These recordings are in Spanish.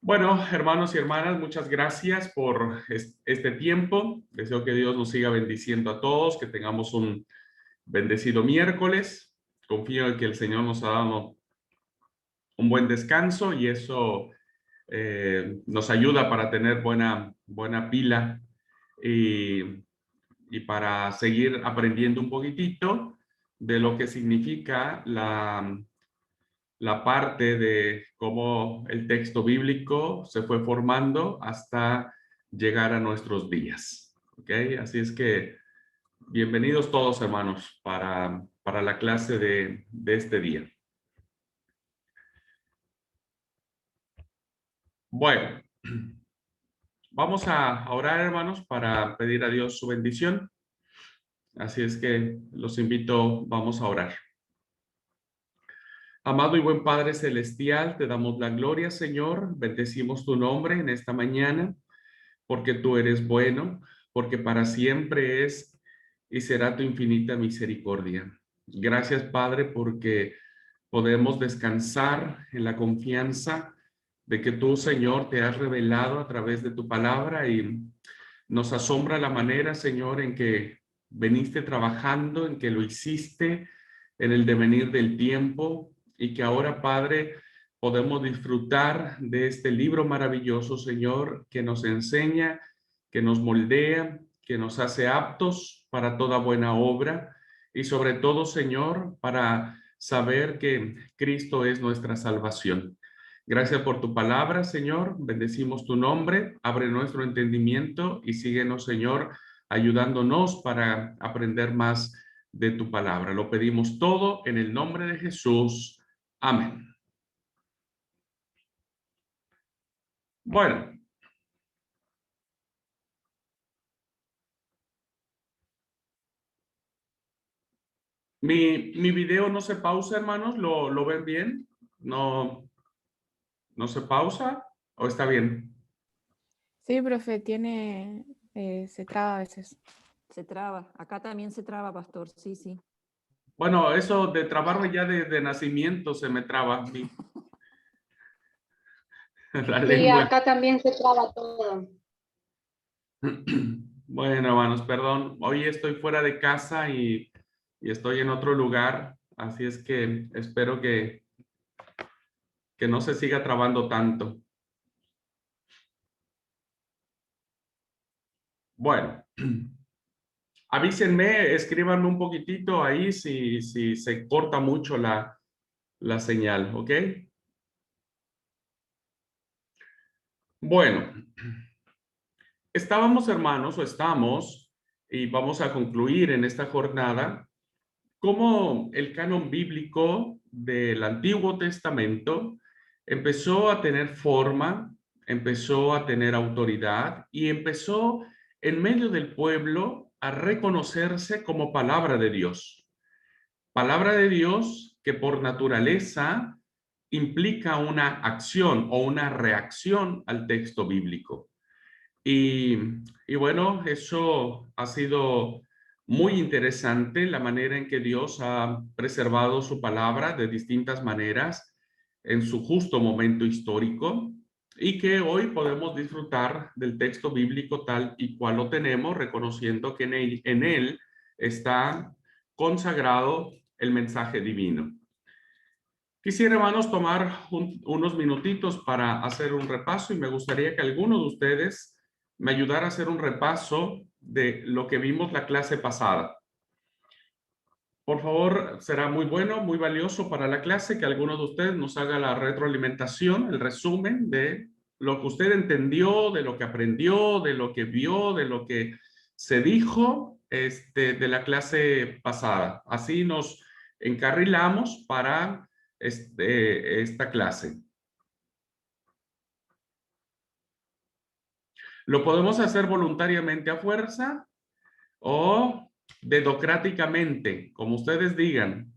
Bueno, hermanos y hermanas, muchas gracias por este tiempo. Deseo que Dios nos siga bendiciendo a todos, que tengamos un bendecido miércoles. Confío en que el Señor nos ha dado un buen descanso y eso nos ayuda para tener buena pila y, y para seguir aprendiendo un poquitito de lo que significa la parte de cómo el texto bíblico se fue formando hasta llegar a nuestros días. ¿Ok? Así es que bienvenidos todos, hermanos, para la clase de este día. Bueno, vamos a orar, hermanos, para pedir a Dios su bendición. Así es que los invito, vamos a orar. Amado y buen Padre Celestial, te damos la gloria, Señor. Bendecimos tu nombre en esta mañana, porque tú eres bueno, porque para siempre es y será tu infinita misericordia. Gracias, Padre, porque podemos descansar en la confianza de que tú, Señor, te has revelado a través de tu palabra y nos asombra la manera, Señor, en que veniste trabajando, en que lo hiciste en el devenir del tiempo y que ahora, Padre, podemos disfrutar de este libro maravilloso, Señor, que nos enseña, que nos moldea, que nos hace aptos para toda buena obra y sobre todo, Señor, para saber que Cristo es nuestra salvación. Gracias por tu palabra, Señor. Bendecimos tu nombre. Abre nuestro entendimiento y síguenos, Señor, ayudándonos para aprender más de tu palabra. Lo pedimos todo en el nombre de Jesús. Amén. Bueno, mi video no se pausa, hermanos. ¿Lo ven bien? ¿No se pausa o está bien? Sí, profe, se traba a veces. Se traba. Acá también se traba, pastor. Sí, sí. Bueno, eso de trabarme ya de nacimiento se me traba. La Sí, lengua. acá también se traba todo. Bueno, hermanos, perdón. Hoy estoy fuera de casa y estoy en otro lugar, así es que espero que no se siga trabando tanto. Bueno, avísenme, escríbanme un poquitito ahí si se corta mucho la señal, ¿ok? Bueno, estábamos, hermanos, o estamos, y vamos a concluir en esta jornada, cómo el canon bíblico del Antiguo Testamento empezó a tener forma, empezó a tener autoridad y empezó en medio del pueblo a reconocerse como palabra de Dios. Palabra de Dios que por naturaleza implica una acción o una reacción al texto bíblico. Y, y bueno, eso ha sido muy interesante, la manera en que Dios ha preservado su palabra de distintas maneras en su justo momento histórico y que hoy podemos disfrutar del texto bíblico tal y cual lo tenemos, reconociendo que en él está consagrado el mensaje divino. Quisiera, hermanos, tomar unos minutitos para hacer un repaso y me gustaría que alguno de ustedes me ayudara a hacer un repaso de lo que vimos la clase pasada. Por favor, será muy bueno, muy valioso para la clase que alguno de ustedes nos haga la retroalimentación, el resumen de lo que usted entendió, de lo que aprendió, de lo que vio, de lo que se dijo de la clase pasada. Así nos encarrilamos para esta clase. Lo podemos hacer voluntariamente a fuerza o dedocráticamente, como ustedes digan.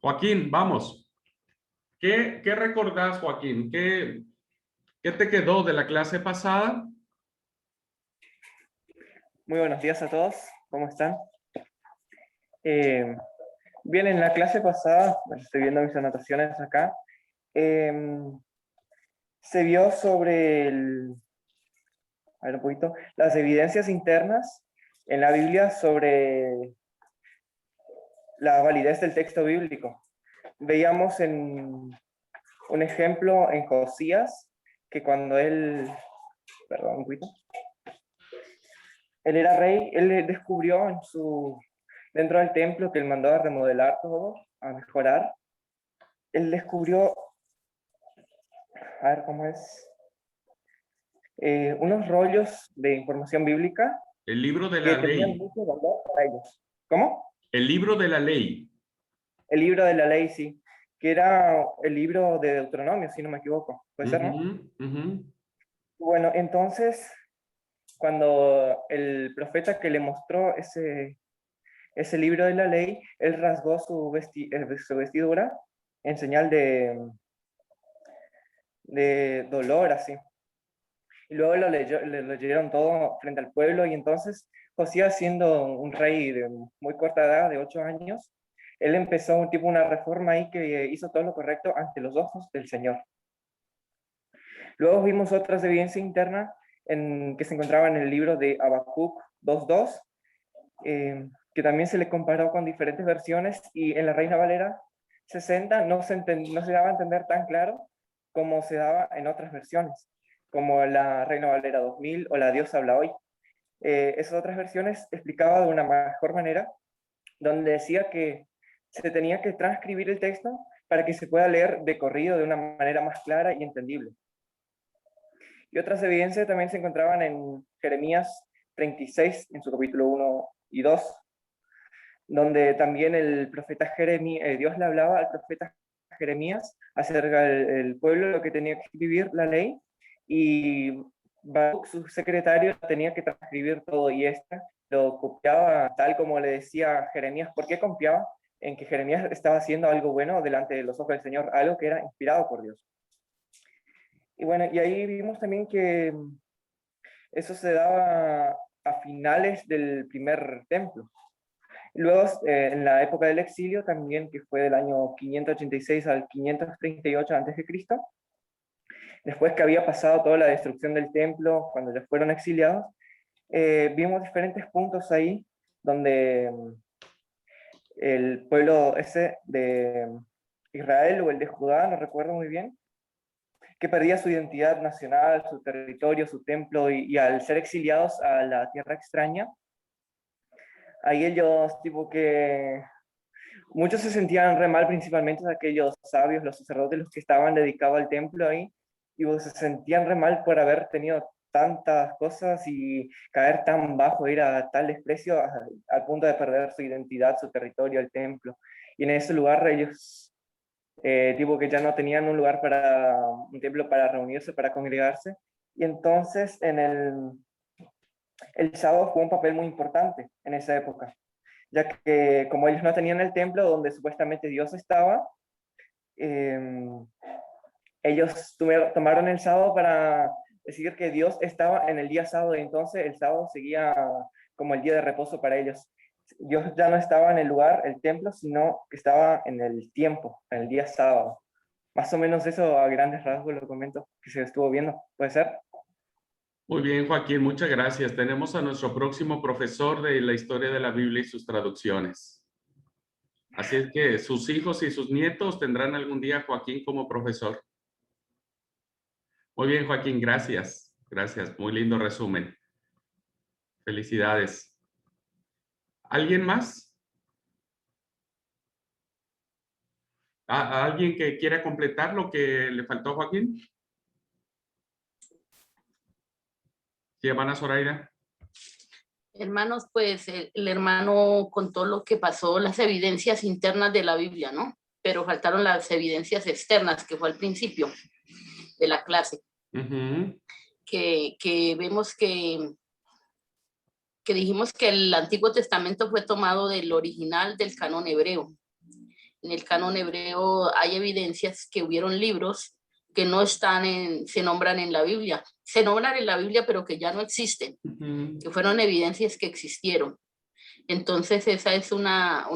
Joaquín, vamos. ¿Qué recordás, Joaquín? ¿Qué te quedó de la clase pasada? Muy buenos días a todos, ¿cómo están? Bien, en la clase pasada, estoy viendo mis anotaciones acá, se vio sobre a ver un poquito, las evidencias internas en la Biblia sobre la validez del texto bíblico. Veíamos en un ejemplo en Josías, que cuando perdón, un poquito, él era rey, él descubrió dentro del templo que él mandó a remodelar todo, a mejorar. Él descubrió, a ver cómo es, unos rollos de información bíblica El libro de que la tenían ley. mucho valor para ellos. ¿Cómo? El libro de la ley. El libro de la ley, sí, que era el libro de Deuteronomio, si no me equivoco. ¿Puede ser, no? Ujú, ujú. Bueno, entonces, cuando el profeta que le mostró ese libro de la ley, él rasgó su vestidura en señal de dolor, así. Y luego le leyeron todo frente al pueblo, y entonces Josías, siendo un rey de muy corta edad, de 8 años, él empezó una reforma ahí que hizo todo lo correcto ante los ojos del Señor. Luego vimos otras evidencias internas que se encontraban en el libro de Habacuc 2.2, que también se le comparó con diferentes versiones, y en la Reina Valera 60 no se daba a entender tan claro como se daba en otras versiones, como la Reina Valera 2000 o la Dios habla hoy. Esas otras versiones explicaba de una mejor manera, donde decía que se tenía que transcribir el texto para que se pueda leer de corrido de una manera más clara y entendible. Y otras evidencias también se encontraban en Jeremías 36, en su capítulo 1 y 2, donde también el profeta Jeremías, Dios le hablaba al profeta Jeremías acerca del pueblo, lo que tenía que vivir la ley, y Baruch, su secretario, tenía que transcribir todo, y lo copiaba tal como le decía Jeremías. ¿Por qué confiaba en que Jeremías estaba haciendo algo bueno delante de los ojos del Señor, algo que era inspirado por Dios? Y bueno, y ahí vimos también que eso se daba a finales del primer templo. Luego, en la época del exilio, también, que fue del año 586 al 538 a.C., después que había pasado toda la destrucción del templo, cuando ya fueron exiliados, vimos diferentes puntos ahí donde el pueblo ese de Israel o el de Judá, no recuerdo muy bien, que perdía su identidad nacional, su territorio, su templo, y al ser exiliados a la tierra extraña, ahí ellos, muchos se sentían re mal, principalmente aquellos sabios, los sacerdotes, los que estaban dedicados al templo ahí, y se sentían re mal por haber tenido tantas cosas y caer tan bajo, ir a tal desprecio al punto de perder su identidad, su territorio, el templo. Y en ese lugar ellos, que ya no tenían un templo para reunirse, para congregarse, y entonces el sábado jugó un papel muy importante en esa época, ya que como ellos no tenían el templo donde supuestamente Dios estaba, ellos tomaron el sábado para decir que Dios estaba en el día sábado, y entonces el sábado seguía como el día de reposo para ellos. Dios ya no estaba en el lugar, el templo, sino que estaba en el tiempo, en el día sábado. Más o menos eso a grandes rasgos lo comento, que se estuvo viendo. ¿Puede ser? Muy bien, Joaquín, muchas gracias. Tenemos a nuestro próximo profesor de la historia de la Biblia y sus traducciones. Así es que sus hijos y sus nietos tendrán algún día a Joaquín como profesor. Muy bien, Joaquín, gracias. Gracias, muy lindo resumen. Felicidades. ¿Alguien más? ¿Alguien que quiera completar lo que le faltó a Joaquín? Sí, hermana Zoraida. Hermanos, pues el hermano contó lo que pasó, las evidencias internas de la Biblia, ¿no? Pero faltaron las evidencias externas, que fue al principio de la clase. Uh-huh. que vemos que dijimos que el Antiguo Testamento fue tomado del original del canon hebreo. En el canon hebreo hay evidencias que hubieron libros que no se nombran en la Biblia. Se nombran en la Biblia, pero que ya no existen, que fueron evidencias que existieron. Entonces esa es una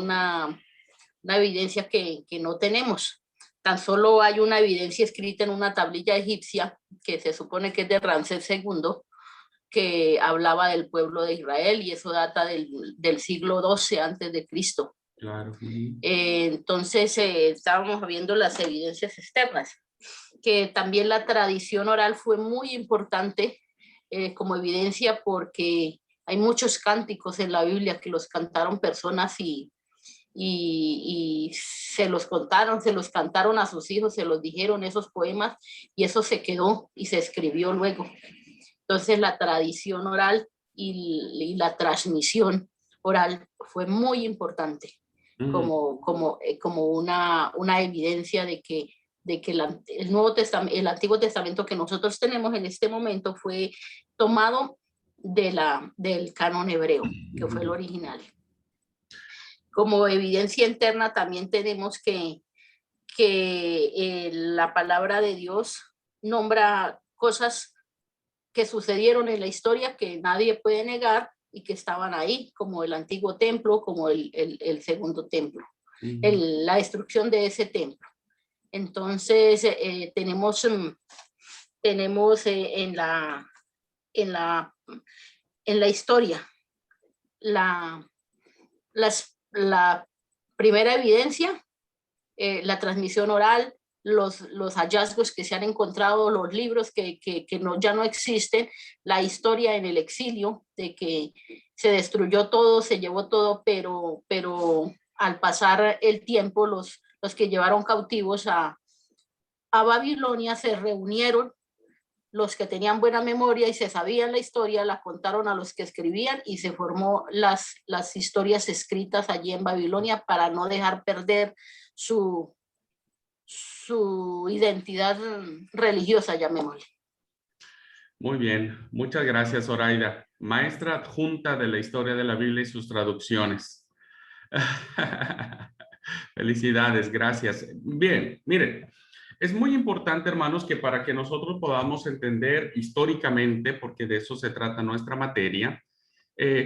una evidencia que no tenemos. Tan solo hay una evidencia escrita en una tablilla egipcia que se supone que es de Ramsés II, que hablaba del pueblo de Israel, y eso data del siglo XII antes de Cristo. Claro. Entonces estábamos viendo las evidencias externas, que también la tradición oral fue muy importante como evidencia, porque hay muchos cánticos en la Biblia que los cantaron personas y se los contaron, se los cantaron a sus hijos, se los dijeron esos poemas, y eso se quedó y se escribió luego. Entonces la tradición oral y la transmisión oral fue muy importante como una evidencia de que el Antiguo Testamento que nosotros tenemos en este momento fue tomado del canon hebreo, que fue el original. Como evidencia interna también tenemos que la palabra de Dios nombra cosas que sucedieron en la historia que nadie puede negar y que estaban ahí, como el antiguo templo, como el segundo templo, la destrucción de ese templo. Entonces tenemos en la historia la primera evidencia, la transmisión oral, los hallazgos que se han encontrado, los libros que ya no existen, la historia en el exilio, de que se destruyó todo, se llevó todo, pero al pasar el tiempo, los que llevaron cautivos a Babilonia se reunieron, los que tenían buena memoria y se sabían la historia, la contaron a los que escribían, y se formó las historias escritas allí en Babilonia para no dejar perder su identidad religiosa, llamémosle. Muy bien, muchas gracias, Zoraida, maestra adjunta de la historia de la Biblia y sus traducciones. Felicidades, gracias. Bien, miren, es muy importante, hermanos, que para que nosotros podamos entender históricamente, porque de eso se trata nuestra materia,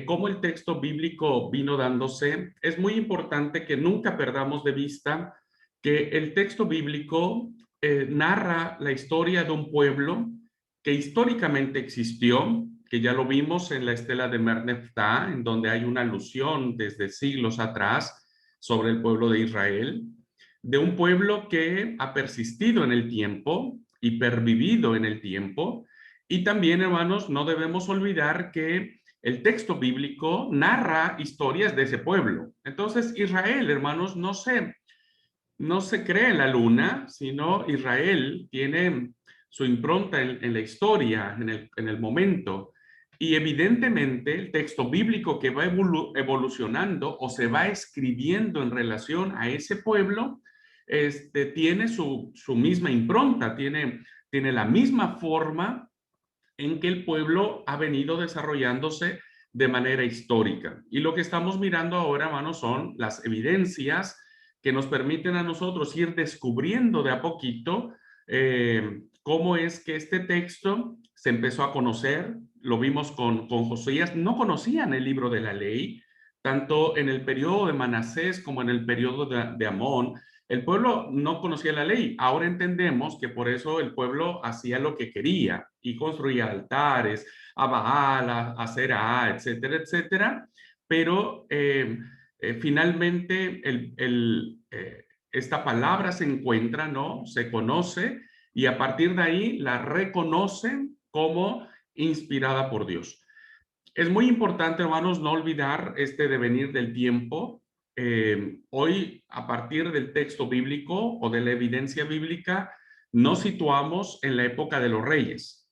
cómo el texto bíblico vino dándose, es muy importante que nunca perdamos de vista que el texto bíblico narra la historia de un pueblo que históricamente existió, que ya lo vimos en la estela de Mer Neftah, en donde hay una alusión desde siglos atrás sobre el pueblo de Israel, de un pueblo que ha persistido en el tiempo y pervivido en el tiempo. Y también, hermanos, no debemos olvidar que el texto bíblico narra historias de ese pueblo. Entonces, Israel, hermanos, no se cree en la luna, sino Israel tiene su impronta en la historia, en el momento. Y evidentemente el texto bíblico que va evolucionando o se va escribiendo en relación a ese pueblo, tiene su misma impronta, tiene la misma forma en que el pueblo ha venido desarrollándose de manera histórica. Y lo que estamos mirando ahora, hermanos, son las evidencias que nos permiten a nosotros ir descubriendo de a poquito cómo es que este texto se empezó a conocer. Lo vimos con Josías. No conocían el libro de la ley, tanto en el periodo de Manasés como en el periodo de Amón. El pueblo no conocía la ley. Ahora entendemos que por eso el pueblo hacía lo que quería y construía altares a Baal, a Será, etcétera, etcétera. Pero finalmente esta palabra se encuentra, ¿no? Se conoce, y a partir de ahí la reconocen como inspirada por Dios. Es muy importante, hermanos, no olvidar este devenir del tiempo. Hoy, a partir del texto bíblico o de la evidencia bíblica, nos situamos en la época de los reyes.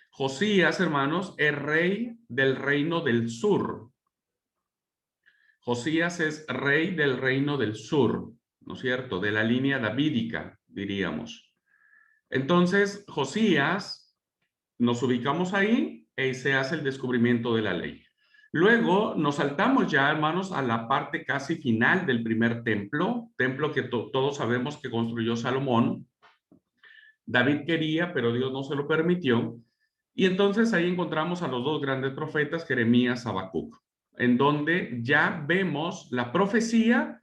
Josías, hermanos, es rey del reino del sur. Josías es rey del reino del sur, ¿no es cierto? De la línea davídica, diríamos. Entonces, Josías, nos ubicamos ahí y se hace el descubrimiento de la ley. Luego nos saltamos ya, hermanos, a la parte casi final del primer templo que todos sabemos que construyó Salomón. David quería, pero Dios no se lo permitió. Y entonces ahí encontramos a los dos grandes profetas, Jeremías y Habacuc, en donde ya vemos la profecía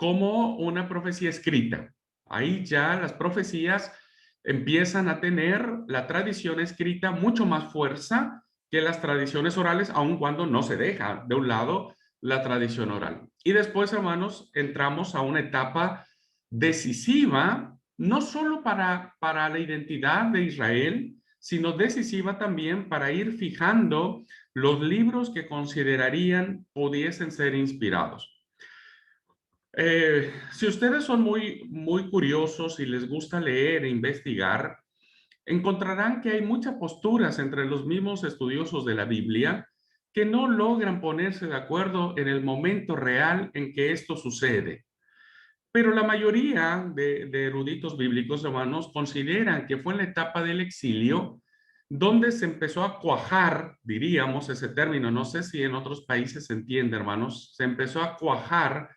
como una profecía escrita. Ahí ya las profecías empiezan a tener la tradición escrita mucho más fuerza que las tradiciones orales, aun cuando no se deja de un lado la tradición oral. Y después, hermanos, entramos a una etapa decisiva, no solo para la identidad de Israel, sino decisiva también para ir fijando los libros que considerarían pudiesen ser inspirados. Si ustedes son muy curiosos y les gusta leer e investigar, encontrarán que hay muchas posturas entre los mismos estudiosos de la Biblia que no logran ponerse de acuerdo en el momento real en que esto sucede. Pero la mayoría de eruditos bíblicos, hermanos, consideran que fue en la etapa del exilio donde se empezó a cuajar, diríamos ese término, no sé si en otros países se entiende, hermanos, se empezó a cuajar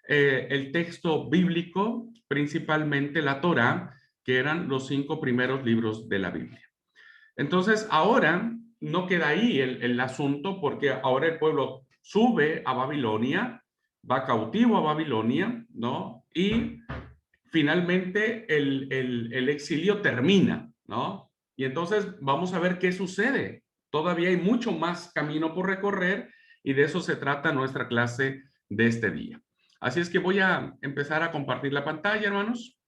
el texto bíblico, principalmente la Torá, que eran los 5 primeros libros de la Biblia. Entonces, ahora no queda ahí el asunto, porque ahora el pueblo sube a Babilonia, va cautivo a Babilonia, ¿no? Y finalmente el exilio termina, ¿no? Y entonces vamos a ver qué sucede. Todavía hay mucho más camino por recorrer y de eso se trata nuestra clase de este día. Así es que voy a empezar a compartir la pantalla, hermanos,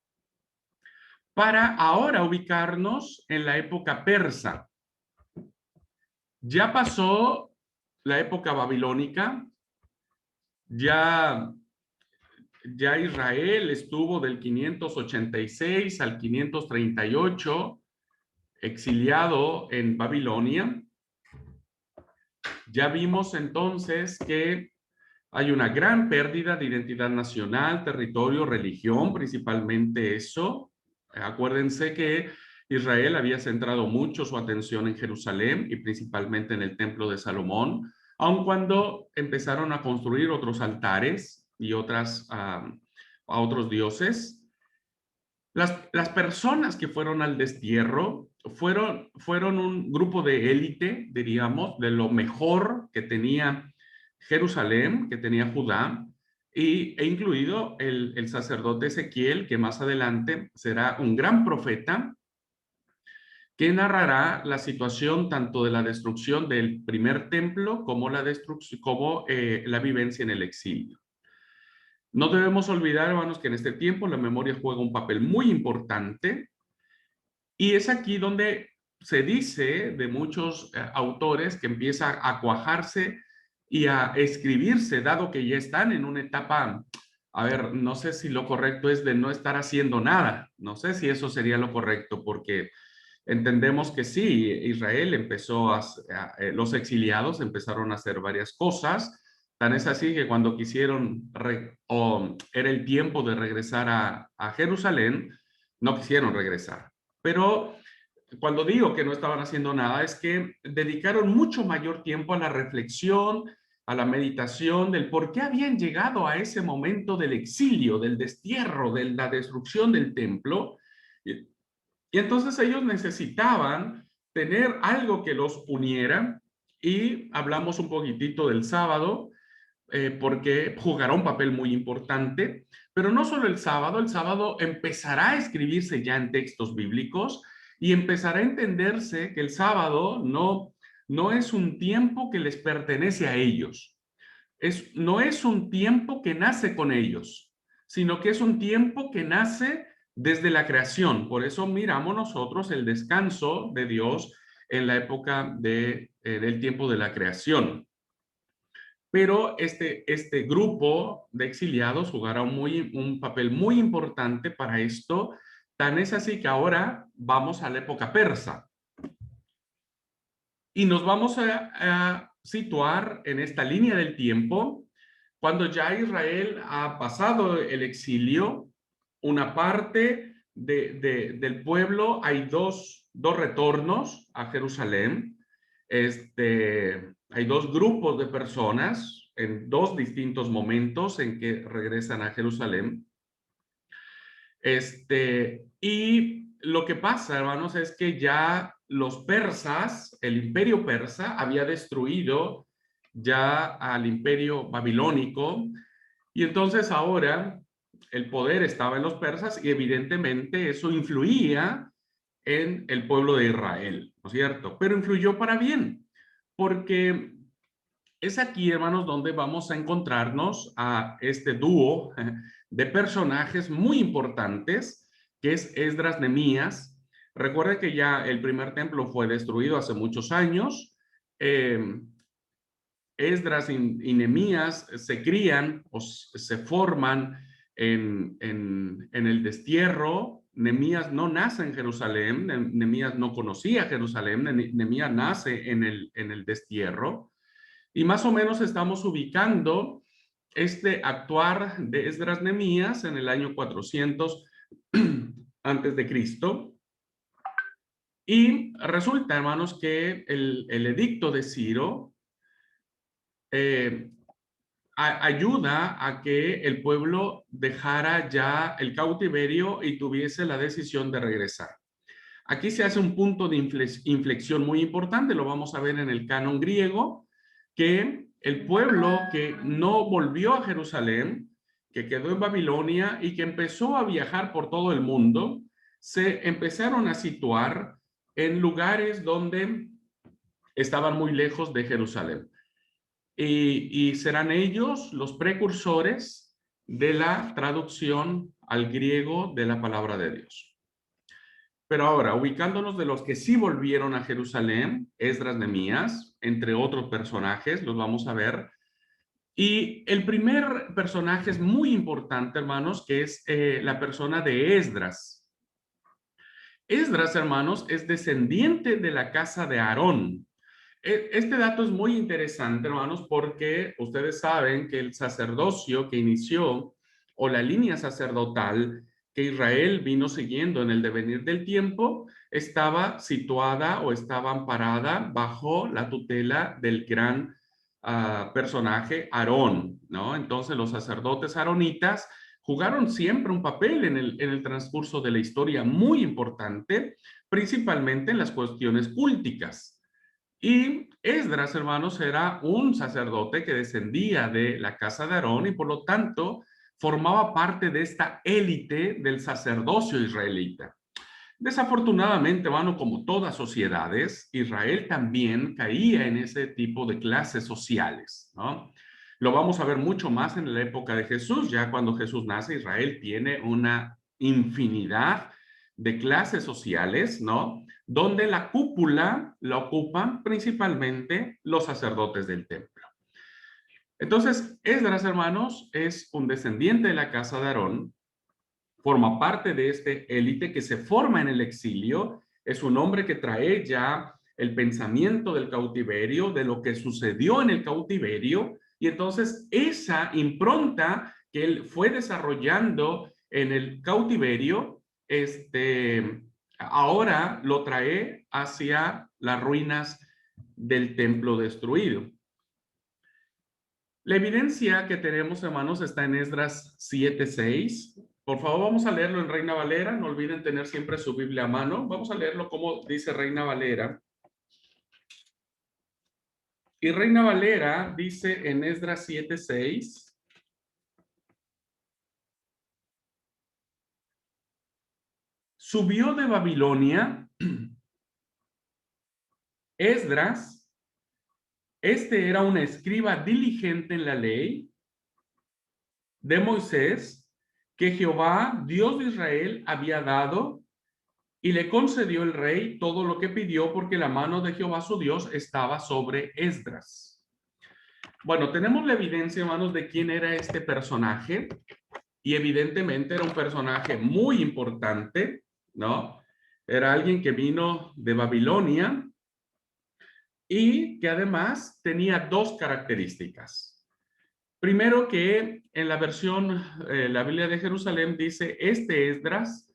para ahora ubicarnos en la época persa. Ya pasó la época babilónica, ya Israel estuvo del 586 al 538 exiliado en Babilonia. Ya vimos entonces que hay una gran pérdida de identidad nacional, territorio, religión, principalmente eso. Acuérdense que Israel había centrado mucho su atención en Jerusalén y principalmente en el Templo de Salomón, aun cuando empezaron a construir otros altares y a otros dioses. Las personas que fueron al destierro fueron un grupo de élite, diríamos, de lo mejor que tenía Jerusalén, que tenía Judá, e incluido el sacerdote Ezequiel, que más adelante será un gran profeta, que narrará la situación tanto de la destrucción del primer templo como la vivencia en el exilio. No debemos olvidar, hermanos, que en este tiempo la memoria juega un papel muy importante y es aquí donde se dice de muchos autores que empieza a cuajarse y a escribirse, dado que ya están en una etapa, a ver, no sé si lo correcto es de no estar haciendo nada, no sé si eso sería lo correcto, porque entendemos que sí, Israel empezó los exiliados empezaron a hacer varias cosas. Tan es así que cuando quisieron, era el tiempo de regresar a Jerusalén, no quisieron regresar. Pero cuando digo que no estaban haciendo nada, es que dedicaron mucho mayor tiempo a la reflexión, a la meditación del por qué habían llegado a ese momento del exilio, del destierro, de la destrucción del templo. Y entonces ellos necesitaban tener algo que los uniera y hablamos un poquitito del sábado, porque jugará un papel muy importante, pero no solo el sábado empezará a escribirse ya en textos bíblicos y empezará a entenderse que el sábado no es un tiempo que les pertenece a ellos, no es un tiempo que nace con ellos, sino que es un tiempo que nace desde la creación. Por eso miramos nosotros el descanso de Dios en la época del tiempo de la creación. Pero este grupo de exiliados jugará un papel muy importante para esto. Tan es así que ahora vamos a la época persa. Y nos vamos a situar en esta línea del tiempo, cuando ya Israel ha pasado el exilio, una parte del pueblo, hay dos retornos a Jerusalén. Hay dos grupos de personas en dos distintos momentos en que regresan a Jerusalén. Y lo que pasa, hermanos, es que ya los persas, el imperio persa, había destruido ya al imperio babilónico Y entonces ahora el poder estaba en los persas y evidentemente eso influía en el pueblo de Israel, ¿no es cierto? Pero influyó para bien, porque es aquí, hermanos, donde vamos a encontrarnos a este dúo de personajes muy importantes, que es Esdras Nehemías. Recuerde que ya el primer templo fue destruido hace muchos años. Esdras y Nehemías se crían o se forman en el destierro. Nehemías no nace en Jerusalén, Nehemías no conocía Jerusalén, Nehemías nace en el destierro. Y más o menos estamos ubicando este actuar de Esdras Nehemías en el año 400 antes de Cristo. Y resulta, hermanos, que el edicto de Ciro ayuda a que el pueblo dejara ya el cautiverio y tuviese la decisión de regresar. Aquí se hace un punto de inflexión muy importante, lo vamos a ver en el canon griego, que el pueblo que no volvió a Jerusalén, que quedó en Babilonia y que empezó a viajar por todo el mundo, se empezaron a situar en lugares donde estaban muy lejos de Jerusalén. Y serán ellos los precursores de la traducción al griego de la palabra de Dios. Pero ahora, ubicándonos de los que sí volvieron a Jerusalén, Esdras, Nehemías, entre otros personajes, los vamos a ver. Y el primer personaje es muy importante, hermanos, que es la persona de Esdras. Esdras, hermanos, es descendiente de la casa de Aarón. Este dato es muy interesante, hermanos, porque ustedes saben que el sacerdocio que inició, o la línea sacerdotal que Israel vino siguiendo en el devenir del tiempo, estaba situada o estaba amparada bajo la tutela del gran personaje Aarón, ¿no? Entonces los sacerdotes aaronitas jugaron siempre un papel en el transcurso de la historia muy importante, principalmente en las cuestiones culticas. Y Esdras, hermanos, era un sacerdote que descendía de la casa de Aarón y por lo tanto formaba parte de esta élite del sacerdocio israelita. Desafortunadamente, hermano, como todas sociedades, Israel también caía en ese tipo de clases sociales, ¿no? Lo vamos a ver mucho más en la época de Jesús. Ya cuando Jesús nace, Israel tiene una infinidad de clases sociales, ¿no? Donde la cúpula la ocupan principalmente los sacerdotes del templo. Entonces, Esdras, hermanos, es un descendiente de la casa de Aarón, forma parte de este élite que se forma en el exilio, es un hombre que trae ya el pensamiento del cautiverio, de lo que sucedió en el cautiverio, y entonces esa impronta que él fue desarrollando en el cautiverio, ahora lo trae hacia las ruinas del templo destruido. La evidencia que tenemos, hermanos, está en Esdras 7:6. Por favor, vamos a leerlo en Reina Valera. No olviden tener siempre su Biblia a mano. Vamos a leerlo como dice Reina Valera. Y Reina Valera dice en Esdras 7:6. Subió de Babilonia Esdras. Este era un escriba diligente en la ley de Moisés, que Jehová, Dios de Israel, había dado, y le concedió el rey todo lo que pidió, porque la mano de Jehová su Dios estaba sobre Esdras. Bueno, tenemos la evidencia, hermanos, de quién era este personaje, y evidentemente era un personaje muy importante, ¿no? Era alguien que vino de Babilonia y que además tenía dos características. Primero, que en la versión, la Biblia de Jerusalén dice, este Esdras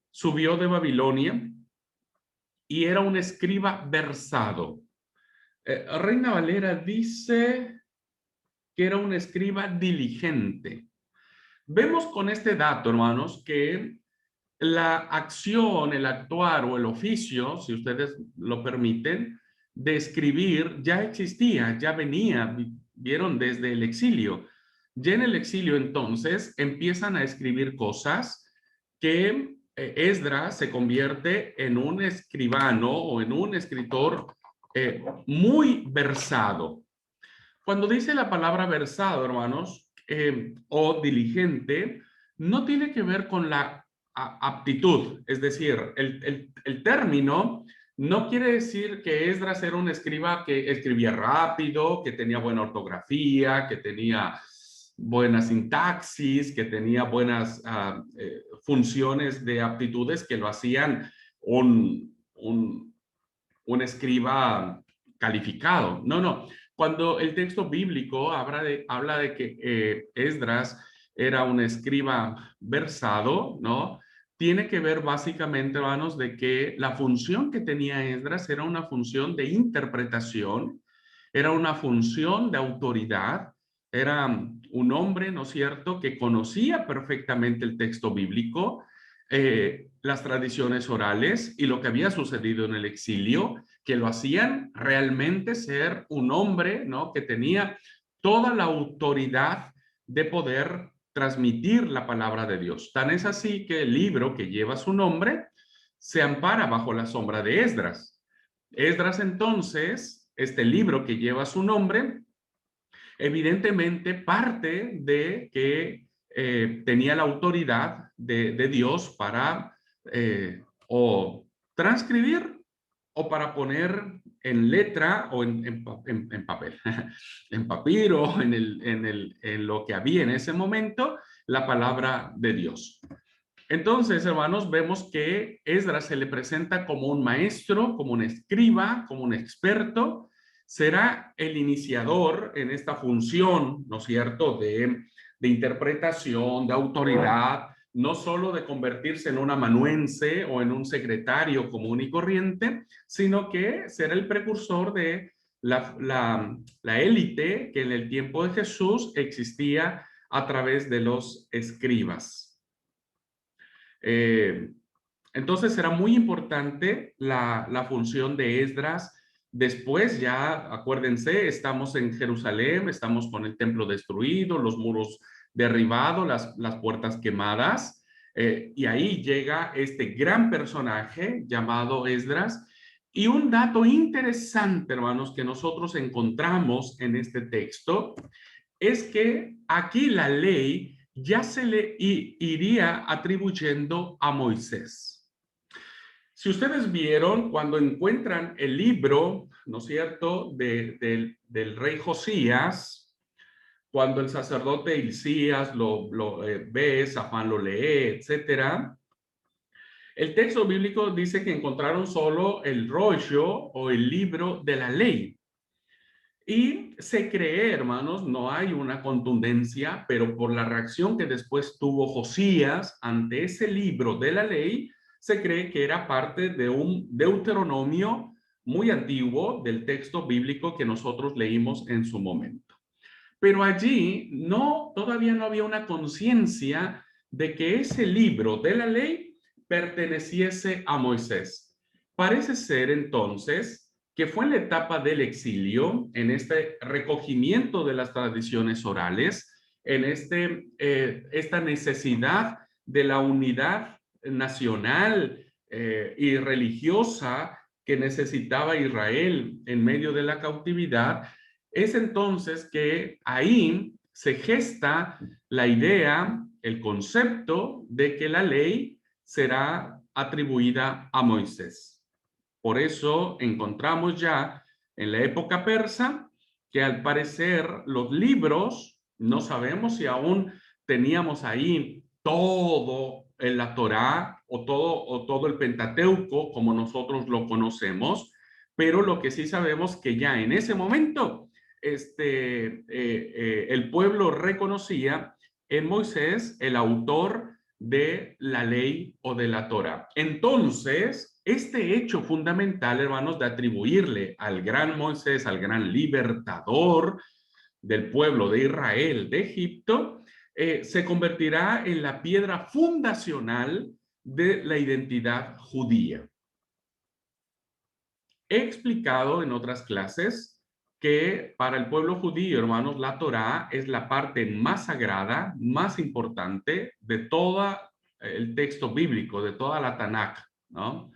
subió de Babilonia y era un escriba versado. Reina Valera dice que era un escriba diligente. Vemos con este dato, hermanos, que la acción, el actuar o el oficio, si ustedes lo permiten, de escribir ya existía, ya venía, vieron desde el exilio. Ya en el exilio, entonces, empiezan a escribir cosas que Esdras se convierte en un escribano o en un escritor muy versado. Cuando dice la palabra versado, hermanos, o diligente, no tiene que ver con la aptitud. Es decir, el término no quiere decir que Esdras era un escriba que escribía rápido, que tenía buena ortografía, que tenía buena sintaxis, que tenía buenas funciones de aptitudes que lo hacían un escriba calificado. No, no. Cuando el texto bíblico habla de que Esdras era un escriba versado, ¿no? Tiene que ver básicamente, hermanos, de que la función que tenía Esdras era una función de interpretación, era una función de autoridad, era un hombre, ¿no es cierto?, que conocía perfectamente el texto bíblico, las tradiciones orales y lo que había sucedido en el exilio, que lo hacían realmente ser un hombre, ¿no?, que tenía toda la autoridad de poder transmitir la palabra de Dios. Tan es así que el libro que lleva su nombre se ampara bajo la sombra de Esdras. Esdras, entonces, este libro que lleva su nombre, evidentemente parte de que tenía la autoridad de Dios para o transcribir o para poner en letra o en papel, en papiro, en lo que había en ese momento, la palabra de Dios. Entonces, hermanos, vemos que Esdras se le presenta como un maestro, como un escriba, como un experto. Será el iniciador en esta función, ¿no es cierto?, de interpretación, de autoridad, no solo de convertirse en un amanuense o en un secretario común y corriente, sino que será el precursor de la élite que en el tiempo de Jesús existía a través de los escribas. Entonces será muy importante la función de Esdras. Después ya, acuérdense, estamos en Jerusalén, estamos con el templo destruido, los muros derribados, las puertas quemadas, y ahí llega este gran personaje llamado Esdras. Y un dato interesante, hermanos, que nosotros encontramos en este texto, es que aquí la ley ya se le iría atribuyendo a Moisés. Si ustedes vieron, cuando encuentran el libro, ¿no es cierto?, del rey Josías, cuando el sacerdote Hilcías lo ve, Safán lo lee, etcétera, el texto bíblico dice que encontraron solo el rollo o el libro de la ley. Y se cree, hermanos, no hay una contundencia, pero por la reacción que después tuvo Josías ante ese libro de la ley, se cree que era parte de un Deuteronomio muy antiguo del texto bíblico que nosotros leímos en su momento. Pero allí todavía no había una conciencia de que ese libro de la ley perteneciese a Moisés. Parece ser entonces que fue en la etapa del exilio, en este recogimiento de las tradiciones orales, en esta necesidad de la unidad nacional y religiosa que necesitaba Israel en medio de la cautividad, es entonces que ahí se gesta la idea, el concepto de que la ley será atribuida a Moisés. Por eso encontramos ya en la época persa que al parecer los libros, no sabemos si aún teníamos ahí todo en la Torá o todo el Pentateuco como nosotros lo conocemos, pero lo que sí sabemos que ya en ese momento el pueblo reconocía en Moisés el autor de la ley o de la Torá. Entonces, este hecho fundamental, hermanos, de atribuirle al gran Moisés, al gran libertador del pueblo de Israel, de Egipto, se convertirá en la piedra fundacional de la identidad judía. He explicado en otras clases que para el pueblo judío, hermanos, la Torá es la parte más sagrada, más importante de todo el texto bíblico, de toda la Tanakh, ¿no?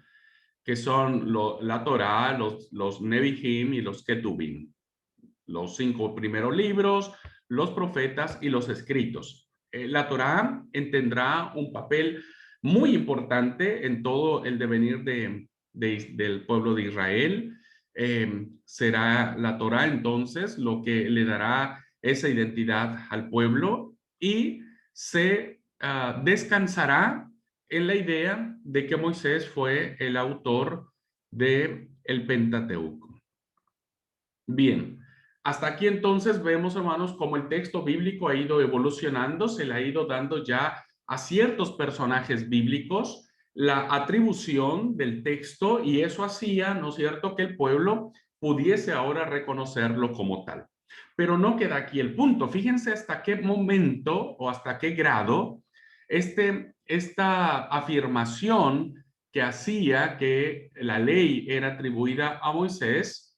Que son la Torá, los Nevi'im y los Ketubim, los 5 primeros libros, los profetas y los escritos. La Torá tendrá un papel muy importante en todo el devenir del pueblo de Israel. Será la Torá entonces lo que le dará esa identidad al pueblo y se descansará en la idea de que Moisés fue el autor del Pentateuco. Bien, hasta aquí entonces vemos, hermanos, cómo el texto bíblico ha ido evolucionando, se le ha ido dando ya a ciertos personajes bíblicos la atribución del texto y eso hacía, ¿no es cierto?, que el pueblo pudiese ahora reconocerlo como tal. Pero no queda aquí el punto. Fíjense hasta qué momento o hasta qué grado esta afirmación que hacía que la ley era atribuida a Moisés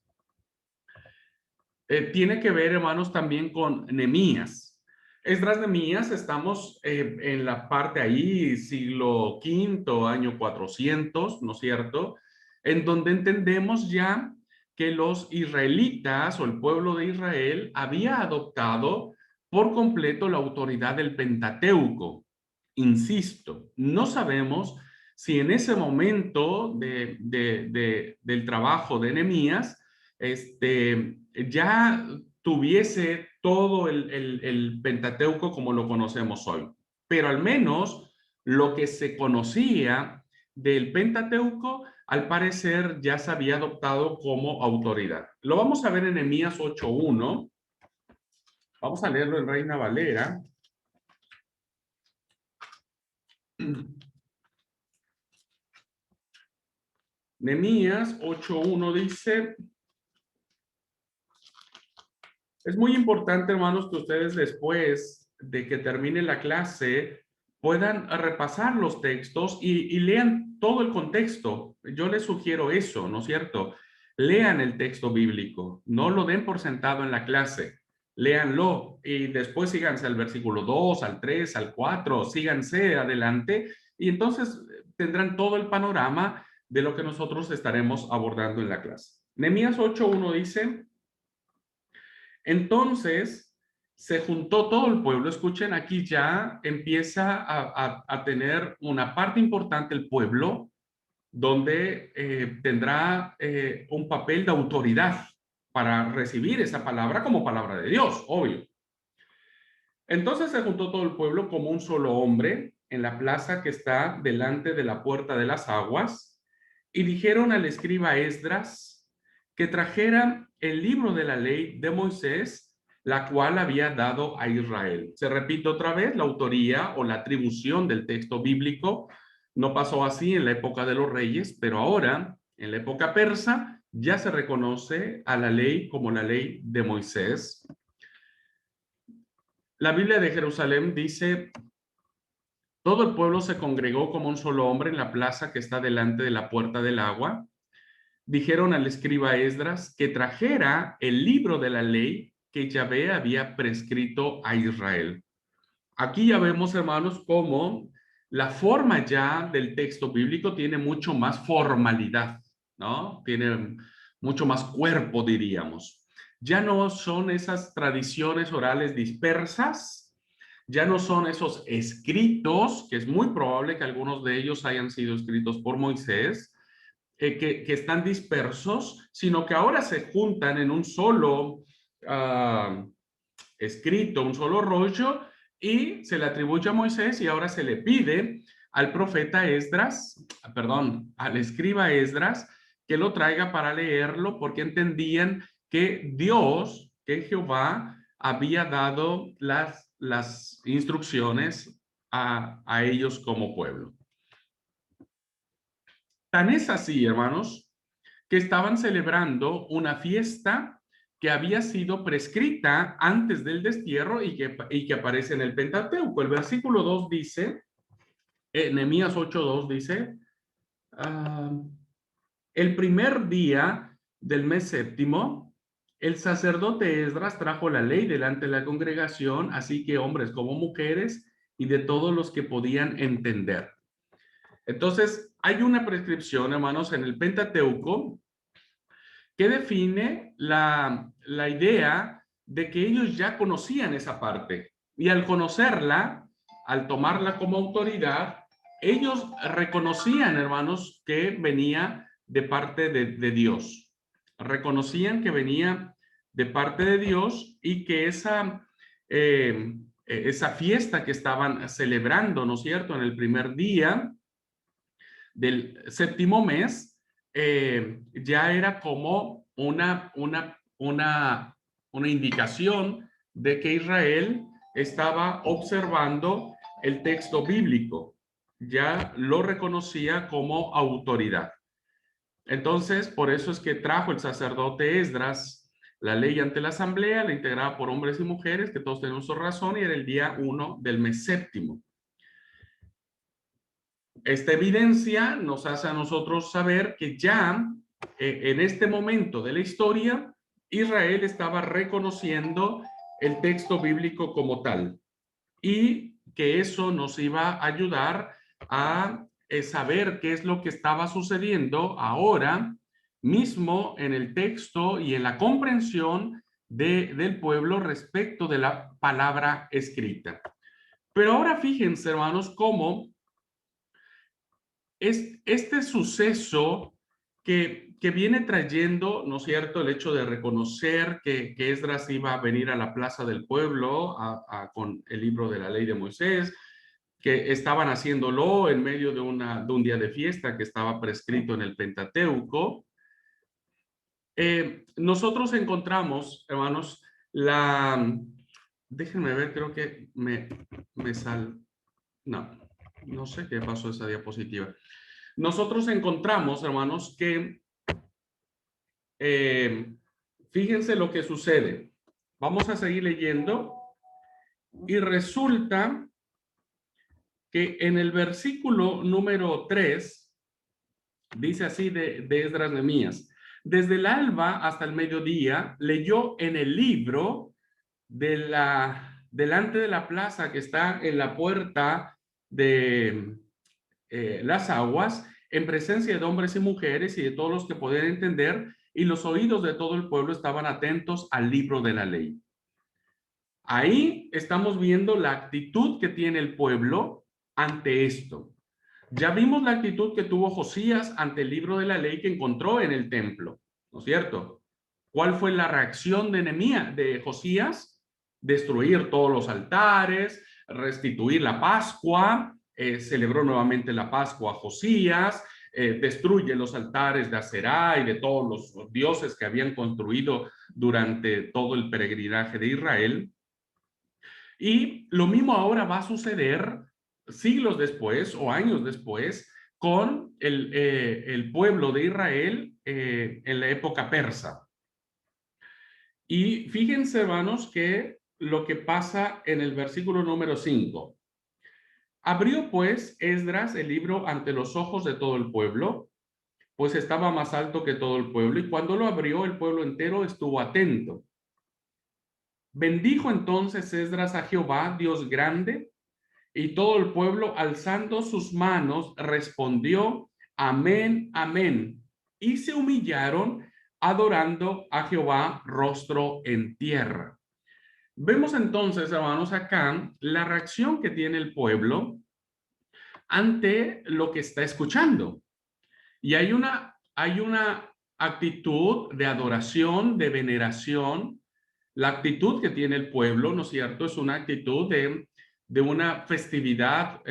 tiene que ver, hermanos, también con Nehemías. Esdras Nehemías, estamos en la parte ahí, siglo V, año 400, ¿no es cierto?, en donde entendemos ya que los israelitas o el pueblo de Israel había adoptado por completo la autoridad del Pentateuco. Insisto, no sabemos si en ese momento del trabajo de Nehemías, ya tuviese todo el Pentateuco como lo conocemos hoy. Pero al menos lo que se conocía del Pentateuco, al parecer ya se había adoptado como autoridad. Lo vamos a ver en Nehemías 8:1. Vamos a leerlo en Reina Valera. Nehemías 8:1 dice: es muy importante, hermanos, que ustedes después de que termine la clase puedan repasar los textos y lean todo el contexto. Yo les sugiero eso, ¿no es cierto? Lean el texto bíblico, no lo den por sentado en la clase, léanlo y después síganse al versículo 2, al 3, al 4, síganse adelante y entonces tendrán todo el panorama de lo que nosotros estaremos abordando en la clase. Nehemías 8:1 dice: entonces se juntó todo el pueblo. Escuchen, aquí ya empieza a tener una parte importante el pueblo, donde tendrá un papel de autoridad para recibir esa palabra como palabra de Dios, obvio. Entonces se juntó todo el pueblo como un solo hombre en la plaza que está delante de la puerta de las aguas, y dijeron al escriba Esdras que trajera el libro de la ley de Moisés, la cual había dado a Israel. Se repite otra vez la autoría o la atribución del texto bíblico. No pasó así en la época de los reyes, pero ahora, en la época persa, ya se reconoce a la ley como la ley de Moisés. La Biblia de Jerusalén dice: todo el pueblo se congregó como un solo hombre en la plaza que está delante de la puerta del agua. Dijeron al escriba Esdras que trajera el libro de la ley que Yahvé había prescrito a Israel. Aquí ya vemos, hermanos, cómo la forma ya del texto bíblico tiene mucho más formalidad, ¿no? Tiene mucho más cuerpo, diríamos. Ya no son esas tradiciones orales dispersas, ya no son esos escritos, que es muy probable que algunos de ellos hayan sido escritos por Moisés, que están dispersos, sino que ahora se juntan en un solo escrito, un solo rollo, y se le atribuye a Moisés y ahora se le pide al profeta Esdras, perdón, al escriba Esdras, que lo traiga para leerlo, porque entendían que Dios, que Jehová, había dado las instrucciones a ellos como pueblo. Tan es así, hermanos, que estaban celebrando una fiesta que había sido prescrita antes del destierro y que aparece en el Pentateuco. El versículo 2 dice, Nehemías 8:2 dice, el primer día del mes séptimo, el sacerdote Esdras trajo la ley delante de la congregación, así que hombres como mujeres y de todos los que podían entender. Entonces, hay una prescripción, hermanos, en el Pentateuco que define la idea de que ellos ya conocían esa parte. Y al conocerla, al tomarla como autoridad, ellos reconocían, hermanos, que venía de parte de Dios. Reconocían que venía de parte de Dios y que esa fiesta que estaban celebrando, ¿no es cierto?, en el primer día del séptimo mes, ya era como una indicación de que Israel estaba observando el texto bíblico. Ya lo reconocía como autoridad. Entonces, por eso es que trajo el sacerdote Esdras la ley ante la asamblea, la integraba por hombres y mujeres, que todos tenemos su razón, y era el día 1 del mes séptimo. Esta evidencia nos hace a nosotros saber que ya en este momento de la historia, Israel estaba reconociendo el texto bíblico como tal y que eso nos iba a ayudar a saber qué es lo que estaba sucediendo ahora mismo en el texto y en la comprensión del pueblo respecto de la palabra escrita. Pero ahora fíjense, hermanos, cómo este suceso que viene trayendo, ¿no es cierto?, el hecho de reconocer que Esdras iba a venir a la plaza del pueblo con el libro de la ley de Moisés, que estaban haciéndolo en medio de un día de fiesta que estaba prescrito en el Pentateuco. Nosotros encontramos, hermanos, déjenme ver, creo que no sé qué pasó esa diapositiva. Nosotros encontramos, hermanos, que fíjense lo que sucede. Vamos a seguir leyendo y resulta que en el versículo número 3 dice así de Esdras Nehemías: desde el alba hasta el mediodía leyó en el libro delante de la plaza que está en la puerta de las aguas, en presencia de hombres y mujeres y de todos los que podían entender, y los oídos de todo el pueblo estaban atentos al libro de la ley. Ahí estamos viendo la actitud que tiene el pueblo ante esto. Ya vimos la actitud que tuvo Josías ante el libro de la ley que encontró en el templo, ¿no es cierto? ¿Cuál fue la reacción de Josías? Destruir todos los altares, restituir la Pascua, celebró nuevamente la Pascua Josías, destruye los altares de Aserá y de todos los dioses que habían construido durante todo el peregrinaje de Israel. Y lo mismo ahora va a suceder siglos después o años después con el pueblo de Israel en la época persa. Y fíjense, hermanos, que lo que pasa en el versículo número 5. Abrió pues Esdras el libro ante los ojos de todo el pueblo, pues estaba más alto que todo el pueblo, y cuando lo abrió el pueblo entero estuvo atento. Bendijo entonces Esdras a Jehová, Dios grande, y todo el pueblo alzando sus manos respondió: amén, amén. Y se humillaron adorando a Jehová rostro en tierra. Vemos entonces, hermanos, acá la reacción que tiene el pueblo ante lo que está escuchando. Y hay una actitud de adoración, de veneración. La actitud que tiene el pueblo, ¿no es cierto?, es una actitud de una festividad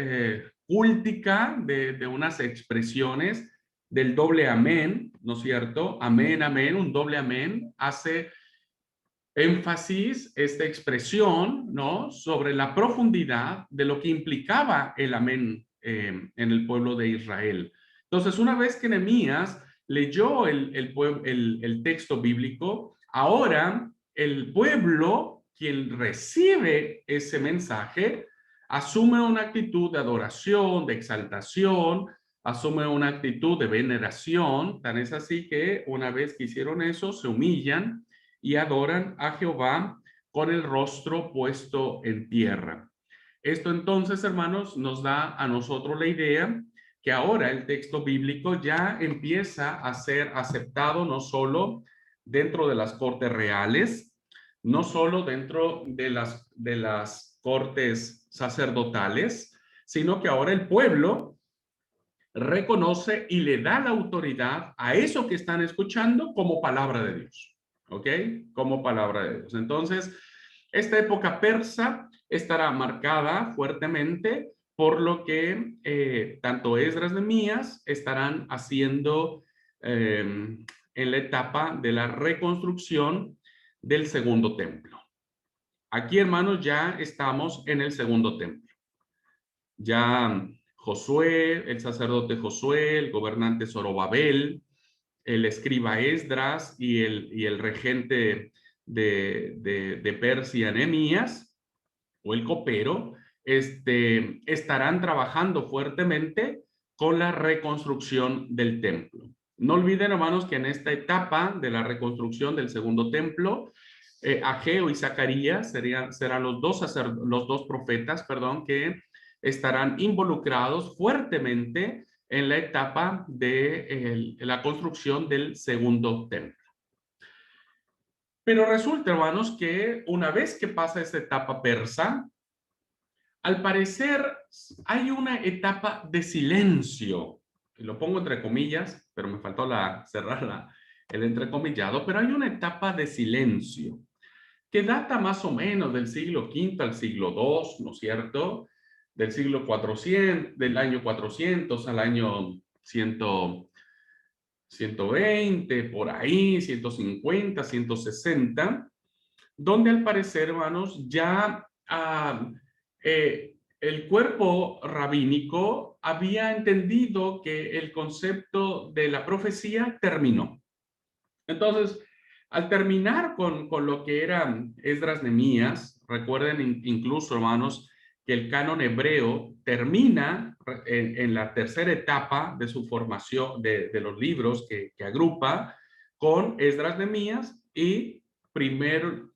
cúltica, de unas expresiones del doble amén, ¿no es cierto? Amén, amén, un doble amén hace énfasis esta expresión, ¿no?, sobre la profundidad de lo que implicaba el amén en el pueblo de Israel. Entonces, una vez que Nehemías leyó el texto bíblico, ahora el pueblo, quien recibe ese mensaje, asume una actitud de adoración, de exaltación, asume una actitud de veneración. Tan es así que una vez que hicieron eso, se humillan y adoran a Jehová con el rostro puesto en tierra. Esto entonces, hermanos, nos da a nosotros la idea que ahora el texto bíblico ya empieza a ser aceptado no solo dentro de las cortes reales, no solo dentro de las cortes sacerdotales, sino que ahora el pueblo reconoce y le da la autoridad a eso que están escuchando como palabra de Dios, ¿ok? Como palabra de Dios. Entonces, esta época persa estará marcada fuertemente por lo que tanto Esdras y Nehemías estarán haciendo en la etapa de la reconstrucción del segundo templo. Aquí, hermanos, ya estamos en el segundo templo. Ya Josué, el sacerdote Josué, el gobernante Zorobabel, el escriba Esdras y el regente de Persia, Nehemías, o el copero, estarán trabajando fuertemente con la reconstrucción del templo. No olviden, hermanos, que en esta etapa de la reconstrucción del segundo templo, Ageo y Zacarías serán los dos profetas, que estarán involucrados fuertemente en la etapa de la construcción del segundo templo. Pero resulta, hermanos, que una vez que pasa esta etapa persa, al parecer hay una etapa de silencio. Lo pongo entre comillas, pero me faltó cerrar el entrecomillado, pero hay una etapa de silencio que data más o menos del siglo V al siglo II, ¿no es cierto? Del siglo 400, del año 400 al año 120, por ahí, 150, 160, donde al parecer, hermanos, ya el cuerpo rabínico había entendido que el concepto de la profecía terminó. Entonces, al terminar con lo que eran Esdras Nehemías, recuerden incluso, hermanos, que el canon hebreo termina en la tercera etapa de su formación, de los libros que agrupa, con Esdras Nehemías y primer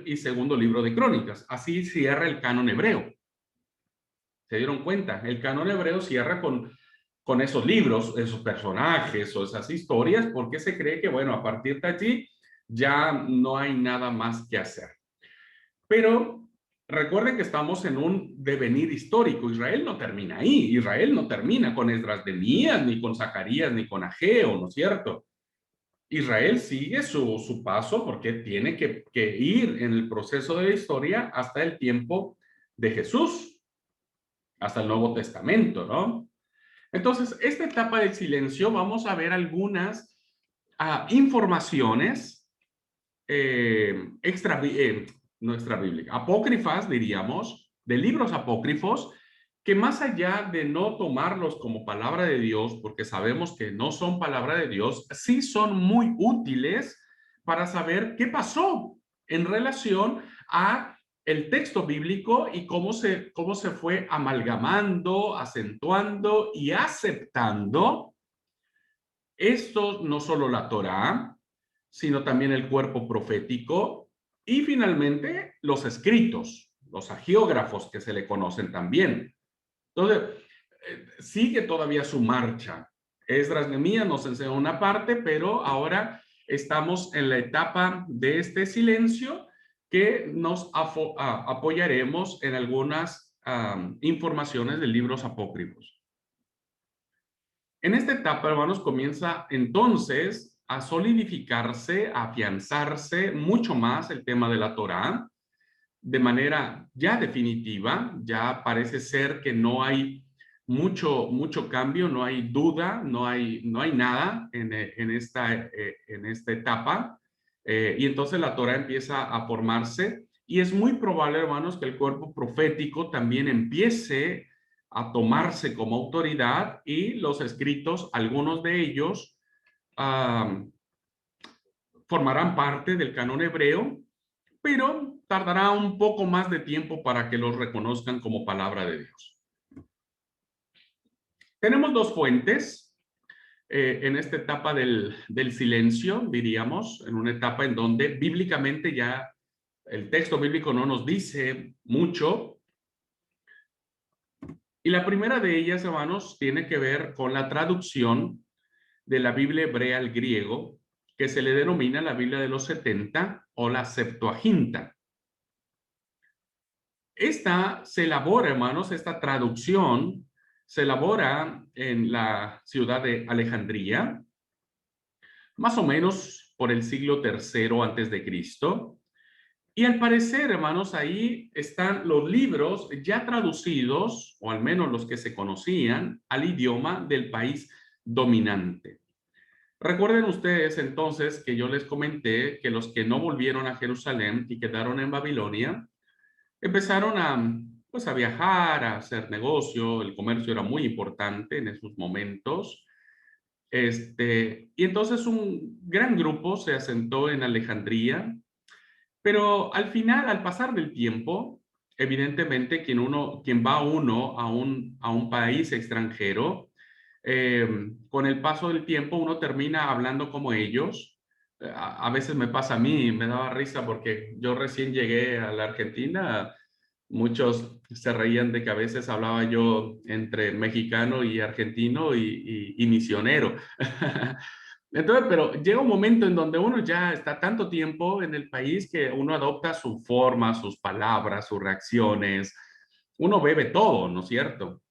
y segundo libro de Crónicas. Así cierra el canon hebreo. ¿Se dieron cuenta? El canon hebreo cierra con esos libros, esos personajes o esas historias, porque se cree que, bueno, a partir de allí ya no hay nada más que hacer. Pero recuerden que estamos en un devenir histórico. Israel no termina ahí. Israel no termina con Esdras Nehemías, ni con Zacarías, ni con Ageo, ¿no es cierto? Israel sigue su paso porque tiene que ir en el proceso de la historia hasta el tiempo de Jesús, hasta el Nuevo Testamento, ¿no? Entonces, esta etapa del silencio, vamos a ver algunas informaciones no extrabíblicas, apócrifas, diríamos, de libros apócrifos, que más allá de no tomarlos como palabra de Dios, porque sabemos que no son palabra de Dios, sí son muy útiles para saber qué pasó en relación a el texto bíblico y cómo se fue amalgamando, acentuando y aceptando esto, no solo la Torá, sino también el cuerpo profético y finalmente los escritos, los agiógrafos que se le conocen también. Entonces, sigue todavía su marcha. Esdras Nehemías nos enseñó una parte, pero ahora estamos en la etapa de este silencio que nos apoyaremos en algunas informaciones de libros apócrifos. En esta etapa, hermanos, comienza entonces a solidificarse, a afianzarse mucho más el tema de la Torá, de manera ya definitiva. Ya parece ser que no hay mucho cambio, no hay duda, no hay nada en esta etapa. Y entonces la Torá empieza a formarse y es muy probable, hermanos, que el cuerpo profético también empiece a tomarse como autoridad y los escritos, algunos de ellos, formarán parte del canon hebreo, pero tardará un poco más de tiempo para que los reconozcan como palabra de Dios. Tenemos dos fuentes. en esta etapa del silencio, diríamos, en una etapa en donde bíblicamente ya el texto bíblico no nos dice mucho. Y la primera de ellas, hermanos, tiene que ver con la traducción de la Biblia hebrea al griego, que se le denomina la Biblia de los 70 o la Septuaginta. Esta se elabora, hermanos, esta traducción se elabora en la ciudad de Alejandría, más o menos por el siglo III antes de Cristo. Y al parecer, hermanos, ahí están los libros ya traducidos, o al menos los que se conocían, al idioma del país dominante. Recuerden ustedes entonces que yo les comenté que los que no volvieron a Jerusalén y quedaron en Babilonia, empezaron a viajar, a hacer negocio, el comercio era muy importante en esos momentos. Y entonces un gran grupo se asentó en Alejandría, pero al final, al pasar del tiempo, evidentemente quien va uno a un país extranjero, con el paso del tiempo uno termina hablando como ellos. A veces me pasa a mí, me daba risa porque yo recién llegué a la Argentina, muchos se reían de que a veces hablaba yo entre mexicano y argentino y misionero. Entonces, pero llega un momento en donde uno ya está tanto tiempo en el país que uno adopta su forma, sus palabras, sus reacciones. Uno bebe todo, ¿no es cierto?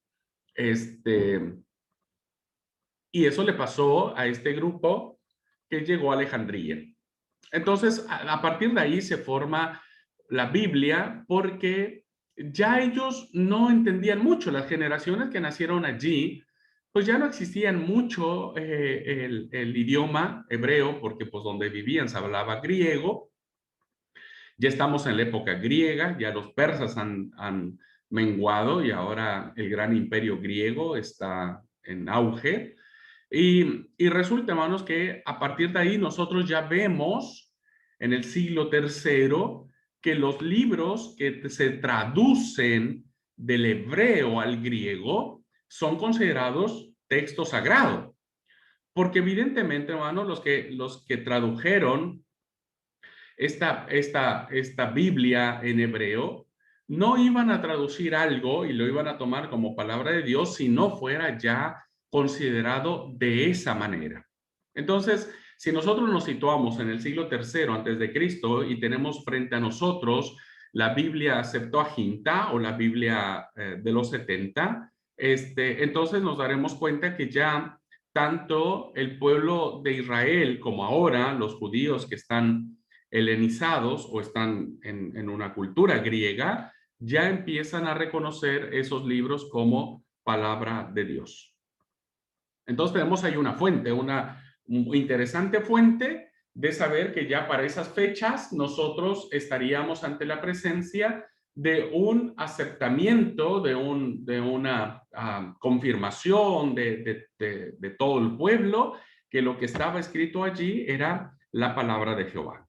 Y eso le pasó a este grupo que llegó a Alejandría. Entonces, a partir de ahí se forma la Biblia porque ya ellos no entendían mucho. Las generaciones que nacieron allí, pues ya no existían mucho el idioma hebreo, porque pues donde vivían se hablaba griego. Ya estamos en la época griega, ya los persas han menguado y ahora el gran imperio griego está en auge. Y resulta, hermanos, que a partir de ahí nosotros ya vemos en el siglo III que los libros que se traducen del hebreo al griego son considerados texto sagrado. Porque evidentemente, hermanos, los que tradujeron esta Biblia en hebreo no iban a traducir algo y lo iban a tomar como palabra de Dios si no fuera ya considerado de esa manera. Entonces, si nosotros nos situamos en el siglo III antes de Cristo y tenemos frente a nosotros la Biblia Septuaginta o la Biblia de los 70, entonces nos daremos cuenta que ya tanto el pueblo de Israel como ahora los judíos que están helenizados o están en una cultura griega, ya empiezan a reconocer esos libros como palabra de Dios. Entonces tenemos ahí una fuente, una interesante fuente de saber que ya para esas fechas nosotros estaríamos ante la presencia de un aceptamiento, de una confirmación de todo el pueblo, que lo que estaba escrito allí era la palabra de Jehová.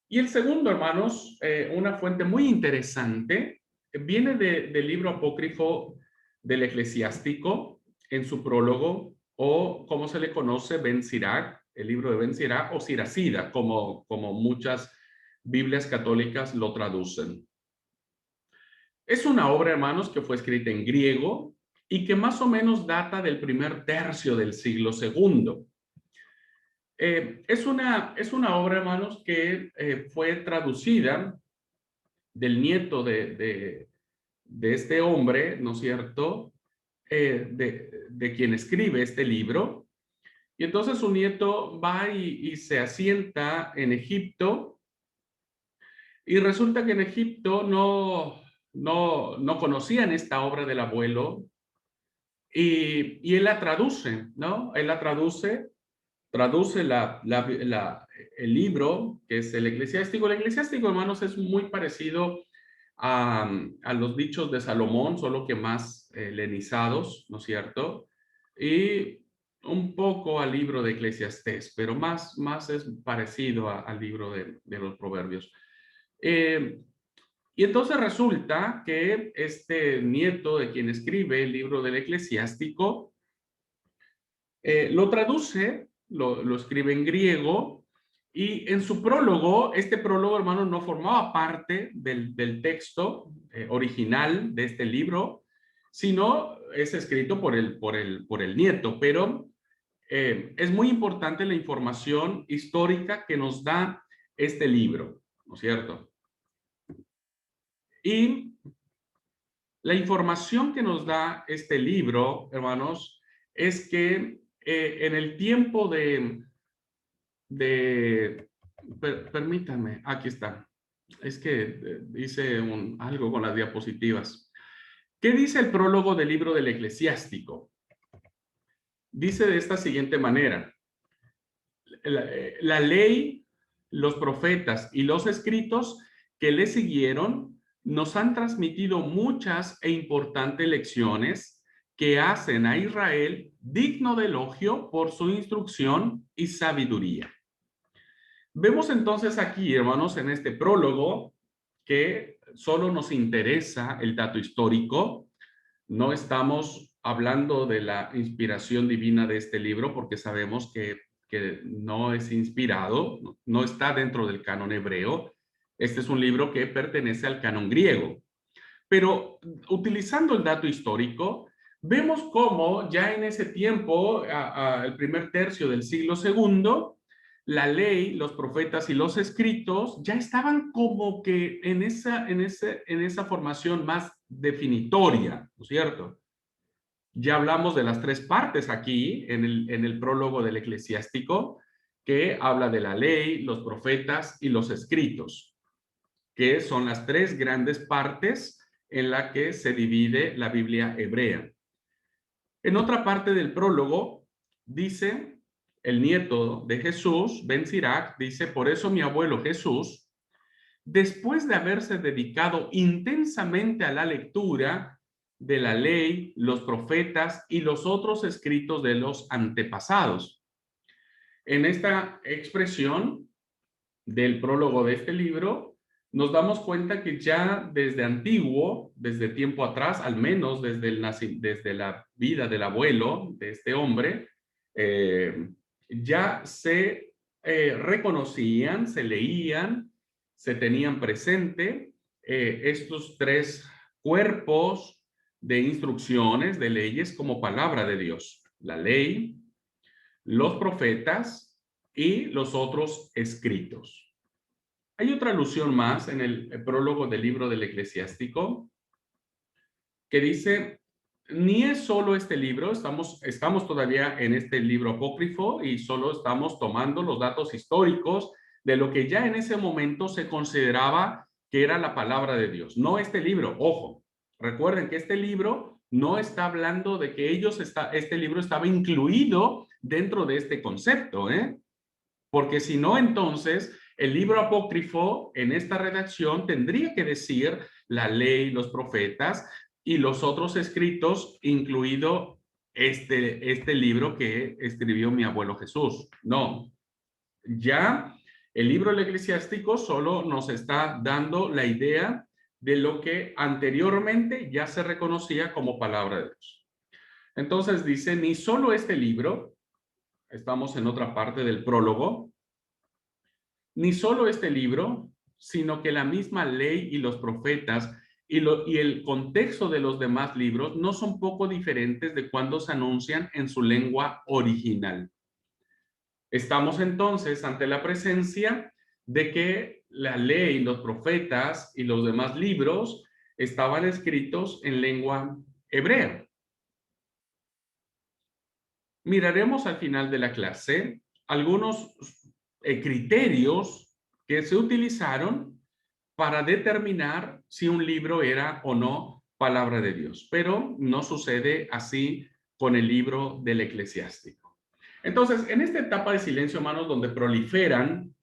Y el segundo, hermanos, una fuente muy interesante, viene del libro apócrifo del Eclesiástico, en su prólogo, o como se le conoce, Ben Sirac, el libro de Ben Sirac, o Siracida, como muchas Biblias católicas lo traducen. Es una obra, hermanos, que fue escrita en griego y que más o menos data del primer tercio del siglo II. Es una obra, hermanos, que fue traducida del nieto de este hombre, ¿no es cierto?, de quien escribe este libro. Y entonces su nieto va y se asienta en Egipto, y resulta que en Egipto no conocían esta obra del abuelo, y él la traduce, ¿no? Él la traduce el libro, que es el Eclesiástico. El Eclesiástico, hermanos, es muy parecido a los dichos de Salomón, solo que más helenizados, ¿no es cierto? Y un poco al libro de Eclesiastés, pero más es parecido al libro de los Proverbios. Y entonces resulta que este nieto de quien escribe el libro del Eclesiástico Lo traduce, lo escribe en griego, y en su prólogo, este prólogo, hermanos, no formaba parte del texto original de este libro, sino es escrito por el nieto, pero es muy importante la información histórica que nos da este libro, ¿no es cierto? Y la información que nos da este libro, hermanos, es que en el tiempo permítanme, aquí está. Es que hice algo con las diapositivas. ¿Qué dice el prólogo del libro del Eclesiástico? Dice de esta siguiente manera: la ley, los profetas y los escritos que le siguieron nos han transmitido muchas e importantes lecciones que hacen a Israel digno de elogio por su instrucción y sabiduría. Vemos entonces aquí, hermanos, en este prólogo, que solo nos interesa el dato histórico. No estamos hablando de la inspiración divina de este libro, porque sabemos que no es inspirado, no está dentro del canon hebreo. Este es un libro que pertenece al canon griego. Pero utilizando el dato histórico, vemos cómo ya en ese tiempo, el primer tercio del siglo segundo, la ley, los profetas y los escritos ya estaban como que en esa formación más definitoria, ¿no es cierto? Ya hablamos de las tres partes aquí en el prólogo del Eclesiástico, que habla de la ley, los profetas y los escritos, que son las tres grandes partes en la que se divide la Biblia hebrea. En otra parte del prólogo dice el nieto de Jesús, Ben Sirac, dice: por eso mi abuelo Jesús, después de haberse dedicado intensamente a la lectura de la ley, los profetas y los otros escritos de los antepasados. En esta expresión del prólogo de este libro, nos damos cuenta que ya desde antiguo, desde tiempo atrás, al menos desde la vida del abuelo de este hombre, ya se reconocían, se leían, se tenían presente estos tres cuerpos de instrucciones, de leyes como palabra de Dios: la ley, los profetas y los otros escritos. Hay otra alusión más en el prólogo del libro del Eclesiástico que dice: ni es solo este libro, estamos todavía en este libro apócrifo y solo estamos tomando los datos históricos de lo que ya en ese momento se consideraba que era la palabra de Dios. No este libro, ojo, recuerden que este libro no está hablando de que este libro estaba incluido dentro de este concepto, porque si no, entonces el libro apócrifo en esta redacción tendría que decir la ley, los profetas y los otros escritos, incluido este libro que escribió mi abuelo Jesús. No, ya el libro del Eclesiástico solo nos está dando la idea de lo que anteriormente ya se reconocía como palabra de Dios. Entonces dice: ni solo este libro, estamos en otra parte del prólogo, ni solo este libro, sino que la misma ley y los profetas y el contexto de los demás libros no son poco diferentes de cuando se anuncian en su lengua original. Estamos entonces ante la presencia de que la ley, los profetas y los demás libros estaban escritos en lengua hebrea. Miraremos al final de la clase algunos criterios que se utilizaron para determinar si un libro era o no palabra de Dios, pero no sucede así con el libro del Eclesiástico. Entonces, en esta etapa de silencio, hermanos, donde proliferan,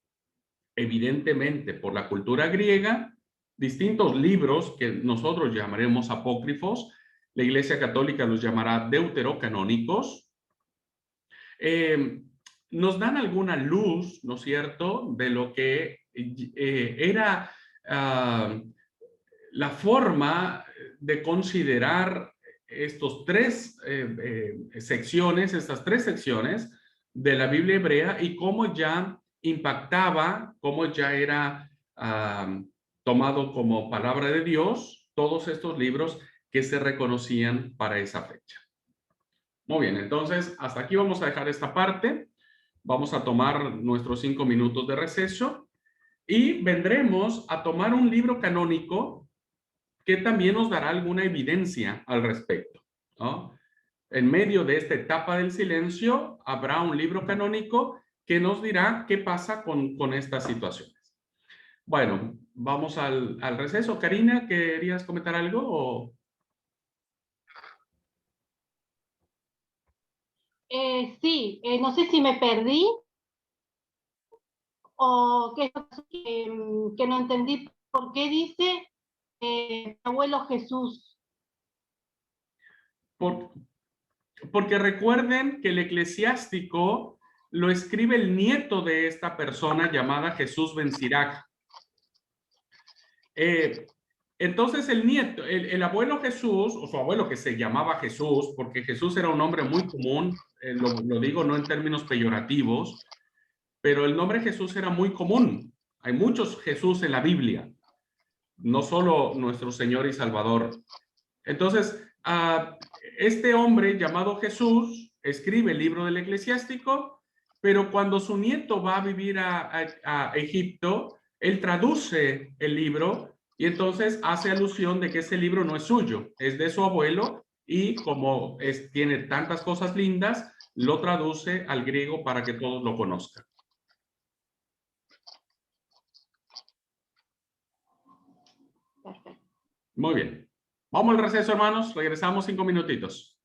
evidentemente por la cultura griega, distintos libros que nosotros llamaremos apócrifos, la Iglesia Católica los llamará deuterocanónicos, nos dan alguna luz, ¿no es cierto?, de lo que era la forma de considerar estos estas tres secciones de la Biblia hebrea y cómo ya impactaba, cómo ya era tomado como palabra de Dios todos estos libros que se reconocían para esa fecha. Muy bien, entonces hasta aquí vamos a dejar esta parte. Vamos a tomar nuestros 5 minutos de receso y vendremos a tomar un libro canónico que también nos dará alguna evidencia al respecto, ¿no? En medio de esta etapa del silencio habrá un libro canónico que nos dirá qué pasa con estas situaciones. Bueno, vamos al receso. Karina, ¿querías comentar algo? ¿O? Sí, no sé si me perdí o qué es lo que no entendí. ¿Por qué dice abuelo Jesús? Porque recuerden que el eclesiástico lo escribe el nieto de esta persona llamada Jesús ben Sirach. Entonces el nieto, el abuelo Jesús, o su abuelo que se llamaba Jesús, porque Jesús era un nombre muy común, lo digo no en términos peyorativos, pero el nombre Jesús era muy común. Hay muchos Jesús en la Biblia, no solo nuestro Señor y Salvador. Entonces, este hombre llamado Jesús escribe el libro del eclesiástico, pero cuando su nieto va a vivir a Egipto, él traduce el libro y entonces hace alusión de que ese libro no es suyo, es de su abuelo y como tiene tantas cosas lindas, lo traduce al griego para que todos lo conozcan. Perfecto. Muy bien. Vamos al receso, hermanos. Regresamos 5 minutitos.